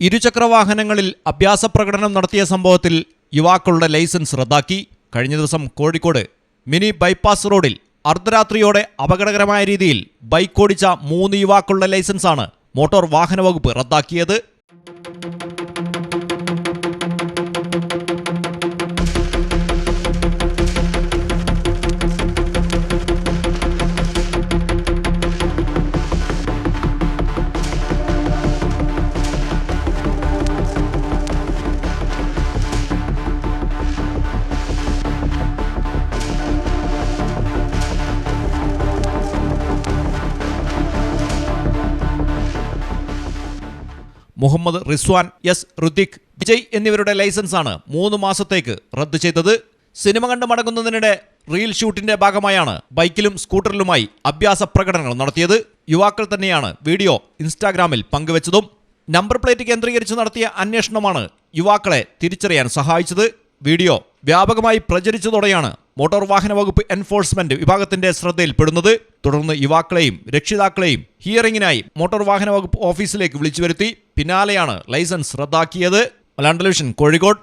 ഇരുചക്രവാഹനങ്ങളിൽ അഭ്യാസ പ്രകടനം നടത്തിയ സംഭവത്തിൽ യുവാക്കളുടെ ലൈസൻസ് റദ്ദാക്കി. കഴിഞ്ഞ ദിവസം കോഴിക്കോട് മിനി ബൈപ്പാസ് റോഡിൽ അർദ്ധരാത്രിയോടെ അപകടകരമായ രീതിയിൽ ബൈക്ക് ഓടിച്ച 3 യുവാക്കളുടെ ലൈസൻസാണ് മോട്ടോർ വാഹന വകുപ്പ് റദ്ദാക്കിയത്. മുഹമ്മദ് റിസ്വാൻ, എസ് ഋതിക്, വിജയ് എന്നിവരുടെ ലൈസൻസാണ് 3 മാസത്തേക്ക് റദ്ദു ചെയ്തത്. സിനിമ കണ്ട് മടങ്ങുന്നതിനിടെ റീൽ ഷൂട്ടിന്റെ ഭാഗമായാണ് ബൈക്കിലും സ്കൂട്ടറിലുമായി അഭ്യാസ പ്രകടനങ്ങൾ നടത്തിയത്. യുവാക്കൾ തന്നെയാണ് വീഡിയോ ഇൻസ്റ്റാഗ്രാമിൽ പങ്കുവച്ചതും. നമ്പർ പ്ലേറ്റ് കേന്ദ്രീകരിച്ച് നടത്തിയ അന്വേഷണമാണ് യുവാക്കളെ തിരിച്ചറിയാൻ സഹായിച്ചത്. വീഡിയോ വ്യാപകമായി പ്രചരിച്ചതോടെയാണ് മോട്ടോർ വാഹന വകുപ്പ് എൻഫോഴ്സ്മെന്റ് വിഭാഗത്തിന്റെ ശ്രദ്ധയിൽപ്പെടുന്നത്. തുടർന്ന് യുവാക്കളെയും രക്ഷിതാക്കളെയും ഹിയറിംഗിനായി മോട്ടോർ വാഹന വകുപ്പ് ഓഫീസിലേക്ക് വിളിച്ചു വരുത്തി. പിന്നാലെയാണ് ലൈസൻസ് റദ്ദാക്കിയത്. Malayalam television, Kozhikode.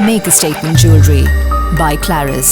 Make a Statement Jewelry by Claris.